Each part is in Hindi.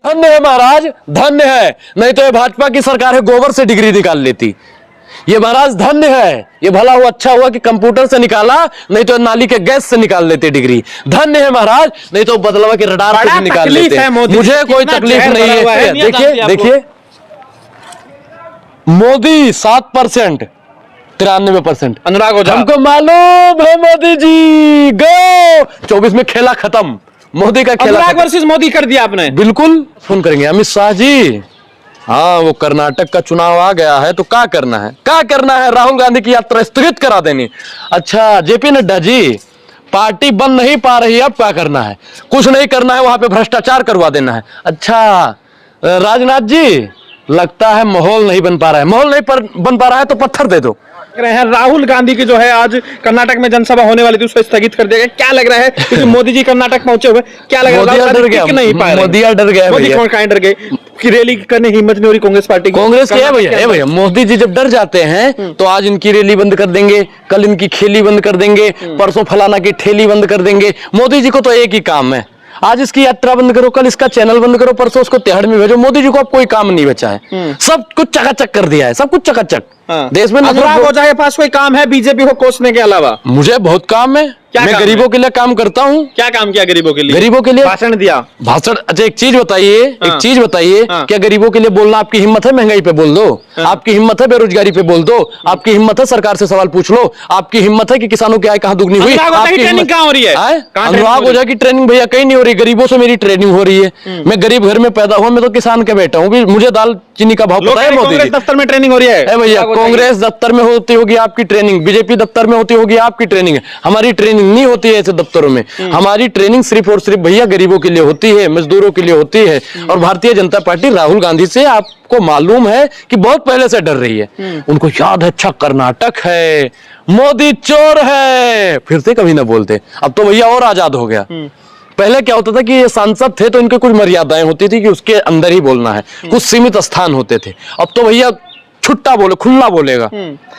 धन्य है महाराज, धन्य है। नहीं तो ये भाजपा की सरकार है गोबर से डिग्री निकाल लेती। ये महाराज धन्य है, ये भला हुआ अच्छा हुआ कि कंप्यूटर से निकाला, नहीं तो नाली के गैस से निकाल लेते डिग्री। धन्य है महाराज, नहीं तो बदलवा के रडार से निकाल लेते। मुझे कोई तकलीफ नहीं है। देखिए देखिए, मोदी 7%, 93%। अनुराग ओझा, हमको मालूम है मोदी जी गो 24 में खेला खत्म, मोदी का खेला अनुराग वर्सेस मोदी कर दिया आपने। बिल्कुल फोन करेंगे अमित शाह जी। हाँ, वो कर्नाटक का चुनाव आ गया है तो क्या करना है, क्या करना है? राहुल गांधी की यात्रा स्थगित करा देनी। अच्छा जेपी नड्डा जी, पार्टी बन नहीं पा रही, अब क्या करना है? कुछ नहीं करना है, वहां पे भ्रष्टाचार करवा देना है। अच्छा राजनाथ जी, लगता है माहौल नहीं बन पा रहा है। माहौल नहीं बन पा रहा है तो पत्थर दे दो। रहे हैं राहुल गांधी की जो है आज कर्नाटक में जनसभा होने वाली थी, उसको स्थगित कर दिया गया। क्या लग रहा है, क्योंकि मोदी जी कर्नाटक पहुंचे हुए, क्या लग रहा है? डर गया, नहीं पाए, मोदी डर गया। मोदी कौन कहां डर गए कि रैली करने की हिम्मत नहीं हो रही कांग्रेस पार्टी की। कांग्रेस की है भैया, मोदी जी जब डर जाते हैं तो आज इनकी रैली बंद कर देंगे, कल इनकी खेली बंद कर देंगे, परसों फलाना की ठेली बंद कर देंगे। मोदी जी को तो एक ही काम है, आज इसकी यात्रा बंद करो, कल इसका चैनल बंद करो, परसों उसको तिहाड़ में भेजो। मोदी जी को अब कोई काम नहीं बचा है, सब कुछ चकाचक कर दिया है, सब कुछ चकाचक। देश में अनुराग ओझा के पास कोई काम है बीजेपी को कोसने के अलावा? मुझे बहुत काम है, मैं गरीबों के लिए काम करता हूँ। क्या काम किया गरीबों के लिए? गरीबों के लिए भाषण दिया। भाषण? अच्छा एक चीज बताइए, क्या गरीबों के लिए बोलना आपकी हिम्मत है? महंगाई पे बोल दो, आपकी हिम्मत है बेरोजगारी पे बोल दो, आपकी हिम्मत है सरकार से सवाल पूछ लो, आपकी हिम्मत है कि किसानों की आय कहाँ दुगनी हुई? ट्रेनिंग कहाँ हो रही है? अनुराग ओझा की ट्रेनिंग भैया कहीं नहीं हो रही, गरीबों से मेरी ट्रेनिंग हो रही है। मैं गरीब घर में पैदा हुआ, मैं तो किसान का बेटा हूँ, मुझे दाल चीनी का भाव पता है। मोदी जी दफ्तर में ट्रेनिंग हो रही है भैया, कांग्रेस दफ्तर में होती होगी आपकी ट्रेनिंग, बीजेपी दफ्तर में होती होगी आपकी ट्रेनिंग, हमारी ट्रेनिंग नहीं होती है ऐसे दफ्तरों में। हमारी ट्रेनिंग सिर्फ और सिर्फ भैया गरीबों के लिए होती है, मजदूरों के लिए होती है। और भारतीय जनता पार्टी राहुल गांधी से आपको मालूम है कि बहुत पहले से डर रही है। उनको याद है, अच्छा कर्नाटक है, मोदी चोर है, फिर से कभी ना बोलते। अब तो भैया और आजाद हो गया। पहले क्या होता था कि ये सांसद थे तो इनके कुछ मर्यादाएं होती थी कि उसके अंदर ही बोलना है, कुछ सीमित स्थान होते थे। अब तो भैया छुट्टा बोले, खुला बोलेगा,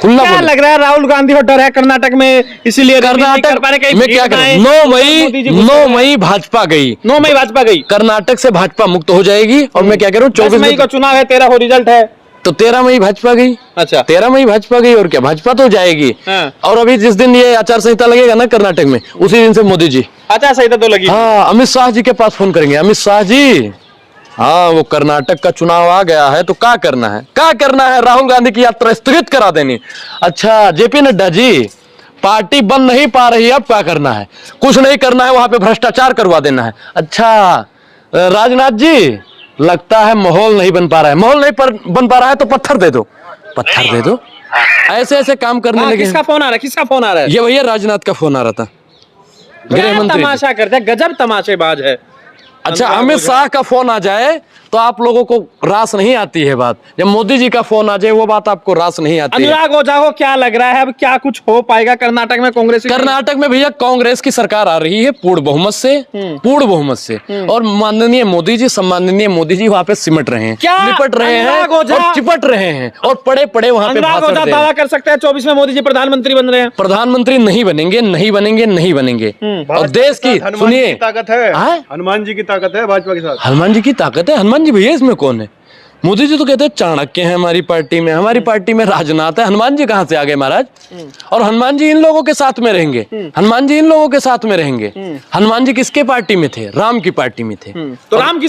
खुला। क्या लग रहा है राहुल गांधी को डर है कर्नाटक में, इसीलिए कर्नाटक में क्या करें? 9 मई भाजपा गई, 9 मई भाजपा गई, कर्नाटक से भाजपा मुक्त हो जाएगी। और मैं क्या कह रहा हूँ, 24 मई को चुनाव है, 13 को रिजल्ट है, तो 13 मई भाजपा गई। अच्छा 13 मई भाजपा गई, और क्या भाजपा तो जाएगी। और अभी जिस दिन ये आचार संहिता लगेगा ना कर्नाटक में, उसी दिन से मोदी जी आचार संहिता तो लगी। हाँ, अमित शाह जी के पास फोन करेंगे, अमित शाह जी, हाँ वो कर्नाटक का चुनाव आ गया है तो क्या करना है, क्या करना है? राहुल गांधी की यात्रा स्थगित करा देनी। अच्छा जेपी नड्डा जी, पार्टी बन नहीं पा रही, अब क्या करना है? कुछ नहीं करना है, वहां पे भ्रष्टाचार करवा देना है। अच्छा राजनाथ जी, लगता है माहौल नहीं बन पा रहा है। माहौल नहीं बन पा रहा है तो पत्थर दे दो, पत्थर दे दो। ऐसे ऐसे काम करने लगे। किसका फोन आ रहा है? किसका फोन आ रहा है? ये भैया राजनाथ का फोन आ रहा था, गृह मंत्री। तमाशा करते हैं, गजब तमाशेबाज है। अच्छा अमित शाह का फोन आ जाए तो आप लोगों को रास नहीं आती है बात, जब मोदी जी का फोन आ जाए वो बात आपको रास नहीं आती है। अनुराग ओझा को क्या लग रहा है, अब क्या कुछ हो पाएगा कर्नाटक में? कांग्रेस, कर्नाटक में भैया कांग्रेस की सरकार आ रही है पूर्ण बहुमत से, पूर्ण बहुमत से। और माननीय मोदी जी, सम्माननीय मोदी जी वहां पे सिमट रहे हैं, लिपट रहे हैं और चिपट रहे हैं और पड़े पड़े वहां पे दावा कर सकते हैं 24 में मोदी जी प्रधानमंत्री बन रहे हैं। प्रधानमंत्री नहीं बनेंगे, नहीं बनेंगे, नहीं बनेंगे। और देश की सुनिए ताकत है, हनुमान जी की ताकत है भाजपा के साथ। हनुमान जी की ताकत है? हनुमान जी भैया इसमें कौन है? मोदी जी तो कहते हैं चाणक्य हैं हमारी पार्टी में, हमारी पार्टी में राजनाथ है। हनुमान जी कहां से आ गए महाराज? और हनुमान जी इन लोगों के साथ में रहेंगे, हनुमान जी इन लोगों के साथ में रहेंगे। हनुमान जी किसके पार्टी में थे? राम की पार्टी में थे। तो राम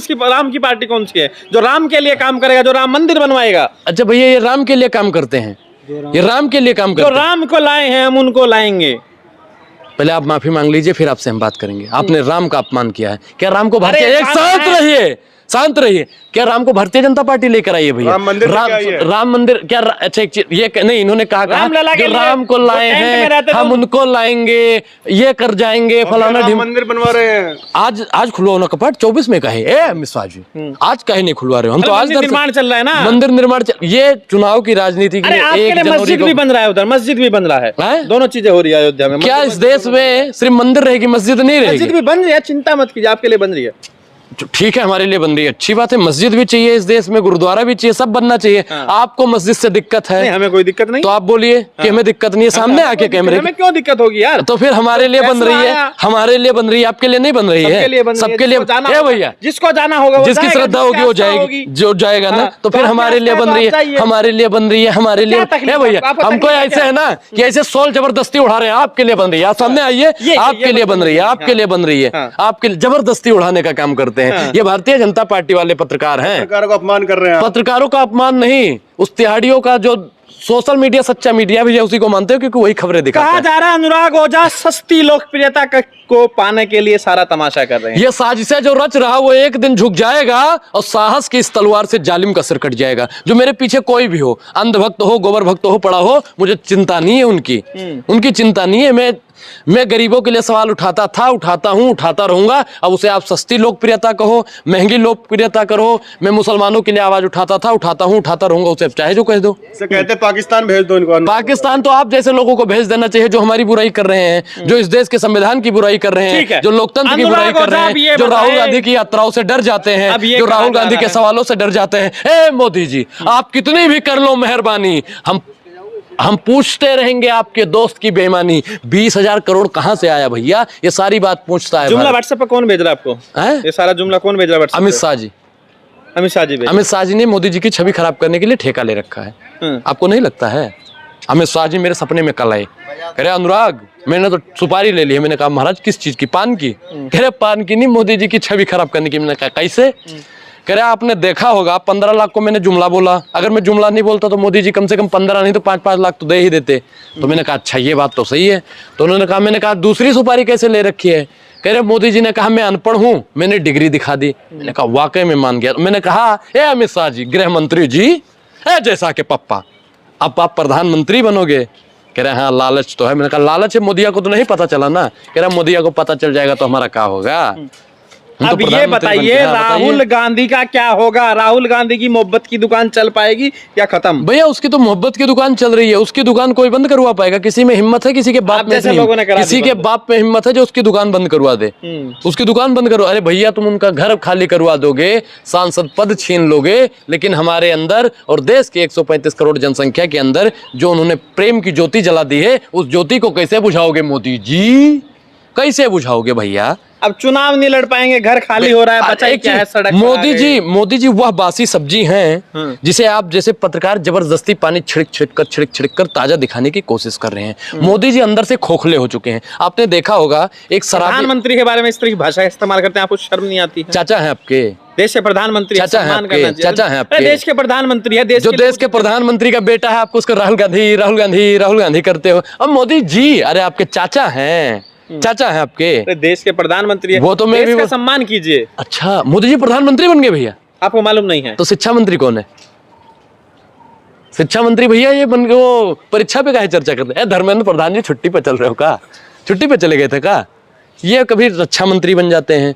की पार्टी कौन सी है जो राम के लिए काम करेगा, जो राम मंदिर बनवाएगा? अच्छा भैया, ये राम के लिए काम करते हैं, ये राम के लिए काम करते हैं। जो राम को लाए हैं हम उनको लाएंगे। पहले आप माफी मांग लीजिए, फिर आपसे हम बात करेंगे। आपने राम का अपमान किया है। क्या राम को भारतीय, एक शांत रहिए, शांत रहिए, क्या राम को भारतीय जनता पार्टी लेकर आई है भैया? राम मंदिर क्या? अच्छा एक चीज ये नहीं, इन्होंने कहा जो राम को लाए हैं हम उनको लाएंगे, ये कर जाएंगे, फलाना मंदिर बनवा रहे हैं। आज खुलवाओ ना कपाट, 24 में कहे मिश्रा जी, आज कहे नहीं खुलवा रहे हो? हम तो आज निर्माण चल रहा है ना, मंदिर निर्माण। ये चुनाव की राजनीति के लिए मस्जिद भी बन रहा है, उधर मस्जिद भी बन रहा है, दोनों चीजें हो रही है अयोध्या में। क्या इस देश में सिर्फ मंदिर रहेगी, मस्जिद नहीं रहेगी? मस्जिद भी बन रही है, चिंता मत कीजिए, आपके लिए बन रही है। ठीक है, हमारे लिए बन रही है, अच्छी बात है। मस्जिद भी चाहिए इस देश में, गुरुद्वारा भी चाहिए, सब बनना चाहिए। आपको मस्जिद से दिक्कत है? नहीं, हमें कोई दिक्कत नहीं। तो आप बोलिए कि हमें दिक्कत नहीं है, सामने आके कैमरे हमें क्यों दिक्कत होगी यार? तो फिर हमारे लिए बन रही है, हमारे लिए बन रही है, आपके लिए नहीं बन रही है। सबके लिए ए भैया, जिसको जाना होगा, जिसकी श्रद्धा होगी वो जाएगी, जो जाएगा ना। तो फिर हमारे लिए बन रही है, हमारे लिए बन रही है, हमारे लिए। भैया, हमको ऐसे है ना कि ऐसे सोल जबरदस्ती उड़ा रहे हैं, आपके लिए बन रही है, आप सामने आइए, आपके लिए बन रही है, आपके लिए बन रही है, आपके जबरदस्ती उड़ाने का काम करते हैं। ये भारतीय जनता पार्टी वाले पत्रकार हैं, पत्रकारों का अपमान कर रहे हैं। पत्रकारों का अपमान नहीं, उस तिहाड़ियों का जो सोशल मीडिया सच्चा मीडिया भी है उसी को मानते हो, क्योंकि वही खबरें दिखाता कहा है। जा रहा है अनुराग ओझा सस्ती लोकप्रियता को पाने के लिए सारा तमाशा कर रहे हैं। ये साजिशें जो रच रहा वो एक दिन झुक जाएगा और साहस की इस तलवार से जालिम का सिर कट जाएगा। जो मेरे पीछे कोई भी हो, अंधभक्त हो, गोबर भक्त हो, पड़ा हो, मुझे चिंता नहीं है उनकी, उनकी चिंता नहीं है। मैं गरीबों के लिए सवाल उठाता था, उठाता हूं, उठाता रहूंगा। अब उसे आप सस्ती लोकप्रियता कहो, महंगी लोकप्रियता करो, मैं मुसलमानों के लिए आवाज उठाता था, उठाता हूं, उठाता रहूंगा, उसे चाहे जो कह दो। कहते पाकिस्तान भेज दो इनको। पाकिस्तान तो आप जैसे लोगों को भेज देना चाहिए जो हमारी बुराई कर रहे हैं, जो इस देश के संविधान की बुराई कर रहे हैं, जो लोकतंत्र की बुराई कर रहे हैं, जो राहुल गांधी की यात्राओं से डर जाते हैं, जो राहुल गांधी के सवालों से डर जाते हैं। ए मोदी जी, आप कितनी भी कर लो मेहरबानी, हम पूछते रहेंगे आपके दोस्त की बेईमानी। 20,000 करोड़ कहां से आया भैया? ये सारी बात पूछता है। जुमला व्हाट्सएप पे कौन भेज रहा है आपको? ये सारा जुमला कौन भेज रहा है व्हाट्सएप? अमित शाह जी। अमित शाह जी अमित शाह जी ने मोदी जी की छवि खराब करने के लिए ठेका ले रखा है। आपको नहीं लगता है? अमित शाह जी मेरे सपने में कल आए, कह रहे अनुराग मैंने तो सुपारी ले ली है। मैंने कहा महाराज किस चीज की? पान की? कह रहे पान की नहीं, मोदी जी की छवि खराब करने की। मैंने कहा कैसे? कह रहे आपने देखा होगा 15 लाख को मैंने जुमला बोला, अगर मैं जुमला नहीं बोलता तो मोदी जी कम से कम 15 नहीं तो 5-5 लाख तो दे ही देते। तो मैंने कहा अच्छा ये बात तो सही है। तो उन्होंने कहा, मैंने कहा दूसरी सुपारी कैसे ले रखी है? कह रहे मोदी जी ने कहा मैं अनपढ़ हूं, मैंने डिग्री दिखा दी। मैंने कहा वाकई में मान गया। मैंने कहा ए अमित शाह जी, गृह मंत्री जी, ए जैसा के पप्पा, अब आप प्रधानमंत्री बनोगे? कह रहे हाँ लालच तो है। मैंने कहा लालच है, मोदिया को तो नहीं पता चला ना। कह रहा मोदिया को पता चल जाएगा तो हमारा क्या होगा? अब ये बताइए राहुल गांधी का क्या होगा? राहुल गांधी की मोहब्बत की दुकान चल पाएगी या खत्म? भैया उसकी तो मोहब्बत की दुकान चल रही है, उसकी दुकान कोई बंद करवा पाएगा? किसी में हिम्मत है? किसी के बाप में किसी के बाप में हिम्मत है जो उसकी दुकान बंद करवा दे? उसकी दुकान बंद करवा? अरे भैया तुम उनका घर खाली करवा दोगे, सांसद पद छीन लोगे, लेकिन हमारे अंदर और देश के 135 करोड़ जनसंख्या के अंदर जो उन्होंने प्रेम की ज्योति जला दी है, उस ज्योति को कैसे बुझाओगे मोदी जी? कैसे बुझाओगे भैया? अब चुनाव नहीं लड़ पाएंगे, घर खाली हो रहा है, बचा क्या है सड़क? मोदी जी वह बासी सब्जी हैं जिसे आप जैसे पत्रकार जबरदस्ती पानी छिड़क कर ताजा दिखाने की कोशिश कर रहे हैं। मोदी जी अंदर से खोखले हो चुके हैं। आपने देखा होगा एक प्रधानमंत्री के बारे में इस तरह की भाषा इस्तेमाल करते हैं, आपको शर्म नहीं आती है? चाचा है आपके देश के प्रधानमंत्री, चाचा है आपके, देश के प्रधानमंत्री है, जो देश के प्रधानमंत्री का बेटा है, आपको उसको राहुल गांधी करते हो। अब मोदी जी अरे आपके चाचा हैं, चाचा है आपके, देश के प्रधानमंत्री है, वो तो मैं भी सम्मान कीजिए। अच्छा मोदी जी प्रधानमंत्री बन गए भैया? आपको मालूम नहीं है? तो शिक्षा मंत्री कौन है? शिक्षा मंत्री भैया ये बन गए, वो परीक्षा पे काहे चर्चा करते हैं? धर्मेंद्र प्रधान जी छुट्टी पे चल रहे हो का? छुट्टी पे चले गए थे का? ये कभी रक्षा मंत्री बन जाते हैं,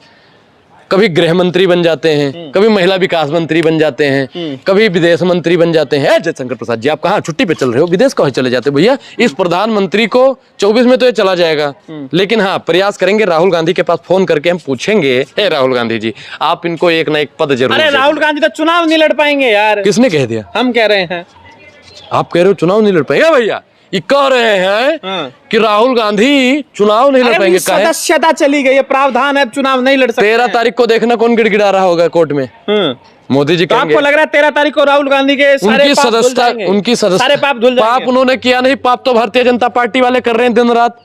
कभी गृह मंत्री बन जाते हैं, कभी महिला विकास मंत्री बन जाते हैं, कभी विदेश मंत्री बन जाते हैं। जयशंकर प्रसाद जी आप कहाँ छुट्टी पे चल रहे हो? विदेश कहाँ चले जाते भैया? इस प्रधानमंत्री को 24 में तो ये चला जाएगा, लेकिन हाँ प्रयास करेंगे राहुल गांधी के पास फोन करके हम पूछेंगे, हे राहुल गांधी जी आप इनको एक ना एक पद जरूर। अरे राहुल गांधी तो चुनाव नहीं लड़ पाएंगे यार। किसने कह दिया? हम कह रहे हैं। आप कह रहे हो चुनाव नहीं लड़ पाएगा? भैया ये कह रहे हैं कि राहुल गांधी चुनाव नहीं लड़ पाएंगे। सदस्यता चली गई है, प्रावधान है, चुनाव नहीं लड़ सकते। 13 तारीख को देखना कौन गिड़गिड़ा रहा होगा कोर्ट में। मोदी जी तो आपको लग रहा है 13 तारीख को राहुल गांधी के उनकी सदस्यता सारे पाप धुल जाएंगे? पाप उन्होंने किया नहीं, पाप तो भारतीय जनता पार्टी वाले कर रहे हैं दिन रात।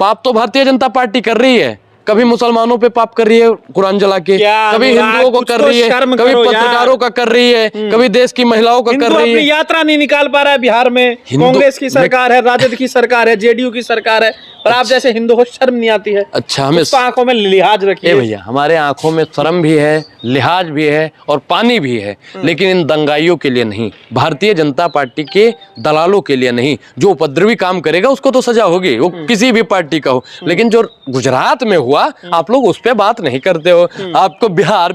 पाप तो भारतीय जनता पार्टी कर रही है, कभी मुसलमानों पे पाप कर रही है कुरान जला के, कभी हिंदुओं को कर रही है, कभी पत्रकारों का कर रही है, कभी देश की महिलाओं का कर रही है। यात्रा नहीं निकाल पा रहा है बिहार में, कांग्रेस की सरकार है, राजद की सरकार है, जेडीयू की सरकार है, और आप जैसे हिंदू को शर्म नहीं आती है? अच्छा हमें आंखों में लिहाज रखिए भैया, हमारे आंखों में शर्म भी है, लिहाज भी है और पानी भी है, लेकिन इन दंगाइयों के लिए नहीं, भारतीय जनता पार्टी के दलालों के लिए नहीं। जो उपद्रवी काम करेगा उसको तो सजा होगी, वो किसी भी पार्टी का हो, लेकिन जो गुजरात में हुआ आप लोग उस पर बात नहीं करते हो। आपको बिहार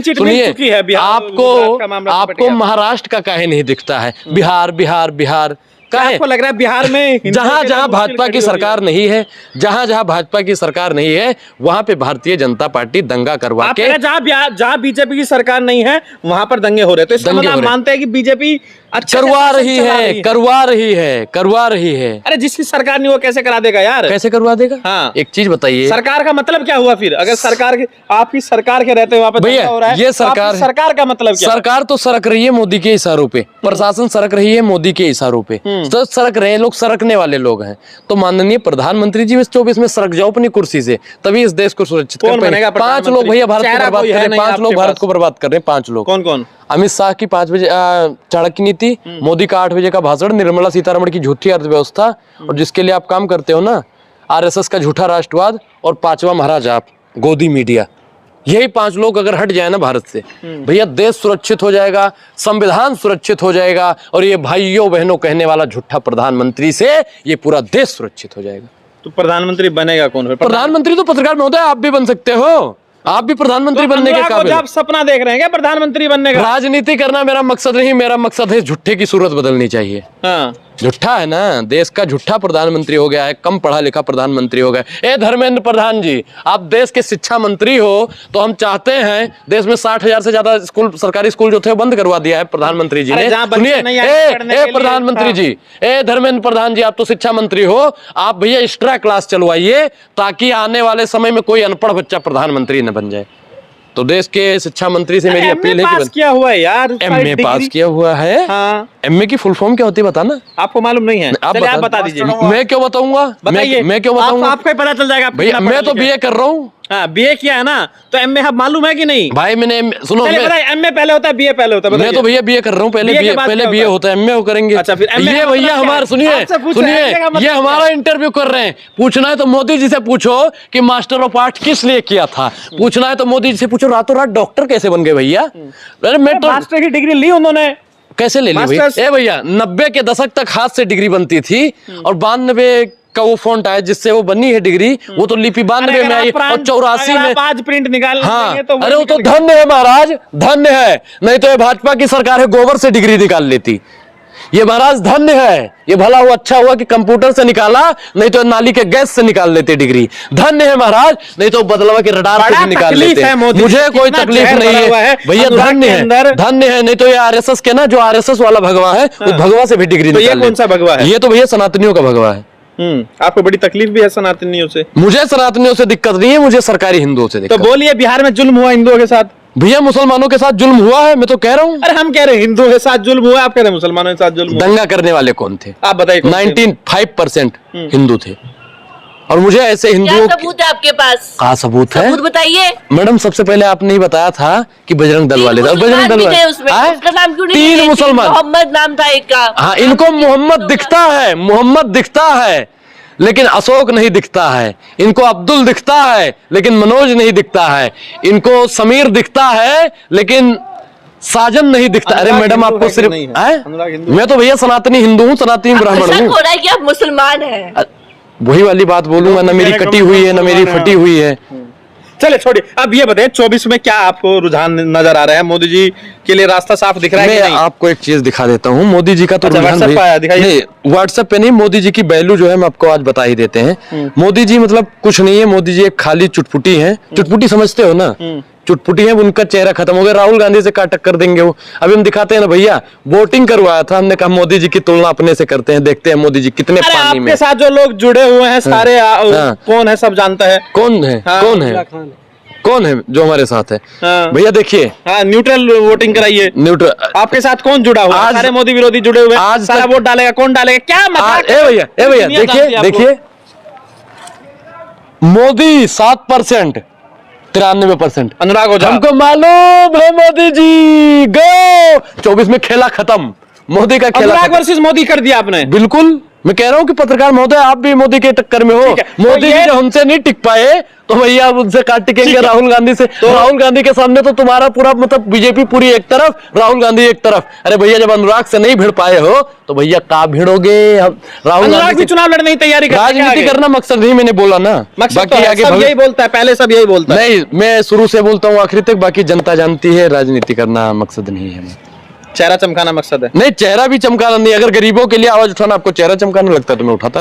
सुनिए, आपको महाराष्ट्र का काहे नहीं दिखता है? बिहार काहे? आपको लग रहा है बिहार में जहां जहां भाजपा की सरकार नहीं है, जहां जहां भाजपा की सरकार नहीं है, वहां पे भारतीय जनता पार्टी दंगा करवा आप के, कह रहे हैं जहां बीजेपी की सरकार नहीं है वहां पर दंगे हो रहे हैं, तो इसका दंगे मतलब हो आप रहे। मानते हैं कि बीजेपी अच्छा करवा रही है, करवा रही है, करवा रही है। अरे जिसकी सरकार नहीं वो कैसे करा देगा यार? कैसे करवा देगा? हाँ। एक चीज बताइए, सरकार का मतलब क्या हुआ फिर? अगर सरकार की आपकी सरकार के रहते वहां पे भैया, दंगा हो रहा है, ये तो सरकार आपकी सरकार का मतलब क्या? सरकार तो सरक रही है मोदी के इशारों पे, प्रशासन सरक रही है मोदी के इशारों पे, तो सरक रहे हैं लोग, सरकने वाले लोग हैं। तो माननीय प्रधानमंत्री जी 24 में सरक जाओ अपनी कुर्सी से, तभी इस देश को सुरक्षित कौन कर बनेगा पाएंगे। 5 लोग भैया भारत को बर्बाद कर रहे हैं, 5 लोग भारत को बर्बाद कर रहे हैं, 5 लोग। कौन कौन? अमित शाह की 5 बजे चाणक्य नीति, मोदी का 8 बजे का भाषण, निर्मला सीतारमण की झूठी अर्थव्यवस्था, और जिसके लिए आप काम करते हो ना, आरएसएस का झूठा राष्ट्रवाद, और 5वां महाराज आप, गोदी मीडिया। यही 5 लोग अगर हट जाए ना भारत से, भैया देश सुरक्षित हो जाएगा, संविधान सुरक्षित हो जाएगा, और ये भाइयों बहनों कहने वाला झूठा प्रधानमंत्री से ये पूरा देश सुरक्षित हो जाएगा। तो प्रधानमंत्री बनेगा कौन फिर? प्रधानमंत्री तो पत्रकार महोदय आप भी बन सकते हो, आप भी प्रधानमंत्री बनने के काबिल। आप सपना देख रहे हैं क्या प्रधानमंत्री बनने का? राजनीति करना मेरा मकसद नहीं, मेरा मकसद है झूठे की सूरत बदलनी चाहिए। हाँ। झूठा है ना, देश का झूठा प्रधानमंत्री हो गया है, कम पढ़ा लिखा प्रधानमंत्री हो गया। ए धर्मेंद्र प्रधान जी, आप देश के शिक्षा मंत्री हो, तो हम चाहते हैं, देश में 60,000 से ज्यादा स्कूल, सरकारी स्कूल जो थे वो बंद करवा दिया है प्रधानमंत्री जी ने। सुनिए, प्रधानमंत्री जी, ए धर्मेंद्र प्रधान जी, आप तो शिक्षा मंत्री हो, आप भैया एक्स्ट्रा क्लास चलवाइए, ताकि आने वाले समय में कोई अनपढ़ बच्चा प्रधानमंत्री न बन जाए। तो देश के शिक्षा मंत्री से मेरी अपील है कि पास किया हुआ है यार, एमए पास किया हुआ है। हाँ। एमए की फुल फॉर्म क्या होती है बताना? आपको मालूम नहीं है? आप बता दीजिए। मैं क्यों बताऊंगा? बताइए। मैं क्यों बताऊंगा? आपको ही पता चल जाएगा भैया, मैं तो बीए कर रहा हूँ। हाँ, बीए किया है ना, तो एमए आप मालूम है कि नहीं? भाई मैंने सुनो, एमए पहले होता है, बीए पहले होता है? मैं तो भैया बीए कर रहा हूँ, पहले बीए होता है, एमए करेंगे। अच्छा, फिर ये भैया हमारा सुनिए, ये हमारा इंटरव्यू कर रहे हैं। पूछना है तो मोदी जी से पूछो कि मास्टर ऑफ आर्ट किस लिए किया था। पूछना है तो मोदी जी से पूछो रातों रात डॉक्टर कैसे बन गए भैया। अरे मैं तो मास्टर की डिग्री ली उन्होंने, कैसे ले ली भैया? 90 के दशक तक हाथ से डिग्री बनती थी, और 92 का वो फॉन्ट आया जिससे वो बनी है डिग्री, वो तो लिपि 92 में आई, और 84 में आज प्रिंट निकाल। हाँ, तो अरे वो तो धन्य है महाराज, धन्य है, नहीं तो ये भाजपा की सरकार है गोबर से डिग्री निकाल लेती। ये महाराज धन्य है, ये भला हुआ, अच्छा हुआ कि कंप्यूटर से निकाला, नहीं तो नाली के गैस से निकाल लेते डिग्री। धन्य है महाराज, नहीं तो बदलवा के रडार से निकाल लेते। मुझे कोई तकलीफ नहीं है भैया, धन्य है, धन्य है, नहीं तो ये आरएसएस के ना, जो आरएसएस वाला भगवा है, वो भगवा से भी डिग्री निकाल लेते। ये कौन सा भगवा है? ये तो भैया सनातनियों का भगवा है। आपको बड़ी तकलीफ भी है सनातनियों से? मुझे सनातनियों से दिक्कत नहीं है, मुझे सरकारी हिंदुओं से दिक्कत। तो बोलिए, बिहार में जुल्म हुआ हिंदुओं के साथ? भैया मुसलमानों के साथ जुल्म हुआ है, मैं तो कह रहा हूँ। अरे हम कह रहे हैं हिंदुओं के साथ जुल्म हुआ, आप कह रहे हैं मुसलमानों के साथ जुल्म हुआ। दंगा करने वाले कौन थे? आप बताइए। 95% हिंदू थे, और मुझे ऐसे हिंदुओं, क्या सबूत है आपके पास? कहाँ सबूत है? सबूत बताइए। मैडम सबसे पहले आपने ही बताया था कि बजरंग दल वाले थे, बजरंग दल वाले उसका नाम क्यों नहीं? 3 मुसलमान, मोहम्मद नाम था एक का। हाँ, इनको मोहम्मद दिखता है, मोहम्मद दिखता है, लेकिन अशोक नहीं दिखता है। इनको अब्दुल दिखता है, लेकिन मनोज नहीं दिखता है। इनको समीर दिखता है, लेकिन साजन नहीं दिखता। अरे मैडम, आपको सिर्फ मैं तो भैया सनातनी हिंदू हूँ, सनातनी ब्राह्मण हूँ। हो रहा है कि आप मुसलमान हैं। वही वाली बात बोलूंगा ना, मेरी कटी हुई है ना मेरी फटी हुई है। चले छोड़िए, अब ये बताइए 24 में क्या आपको रुझान नजर आ रहा है? मोदी जी के लिए रास्ता साफ दिख रहा है कि नहीं? आपको एक चीज दिखा देता हूँ, मोदी जी का तो व्हाट्सएप पे नहीं, मोदी जी की वैल्यू जो है हम आपको आज बता ही देते हैं। मोदी जी मतलब कुछ नहीं है, मोदी जी एक खाली चुटपुटी है। चुटपुटी समझते हो ना, चुटपुटी है, उनका चेहरा खत्म हो गया। राहुल गांधी से क्या टक्कर देंगे वो? अभी हम दिखाते हैं ना भैया, वोटिंग करवाया था, हमने कहा मोदी जी की तुलना अपने से करते हैं, देखते हैं मोदी जी कितने पानी में। आपके साथ जो लोग जुड़े हुए हैं सारे, कौन है सब जानता है? कौन है? कौन है जो हमारे साथ है? भैया देखिए, न्यूट्रल वोटिंग कराइए। न्यूट्रल आपके साथ कौन जुड़ा हुआ है? सारे मोदी विरोधी जुड़े हुए हैं। आज सारा वोट डालेगा, कौन डालेगा? क्या मतलब? ए भैया देखिए, मोदी 7%, 93%। अनुराग ओझा, हमको मालूम है मोदी जी गो 24 में खेला खत्म, मोदी का खेला। अनुराग वर्सेस मोदी कर दिया आपने। बिल्कुल, मैं कह रहा हूं कि पत्रकार महोदय आप भी मोदी के टक्कर में हो। मोदी जी जो हमसे नहीं टिक पाए, तो भैया उनसे काट टिकेंगे राहुल गांधी से। तो राहुल गांधी के सामने तो तुम्हारा पूरा मतलब बीजेपी पूरी एक तरफ, राहुल गांधी एक तरफ। अरे भैया जब अनुराग से नहीं भिड़ पाए हो, तो भैया कहाँ भिड़ोगे? राहुल गांधी भी चुनाव लड़ने की तैयारी कर, राजनीति करना मकसद नहीं, मैंने बोला ना। बाकी आगे सब यही बोलता है, पहले सब यही बोलता है। नहीं, मैं शुरू से बोलता हूँ आखिर तक, बाकी जनता जानती है, राजनीति करना मकसद नहीं है। चेहरा चमकाना मकसद है। नहीं, चेहरा भी चमकाना नहीं, अगर गरीबों के लिए आवाज उठाना आपको चेहरा चमकाना लगता है तो मैं उठाता।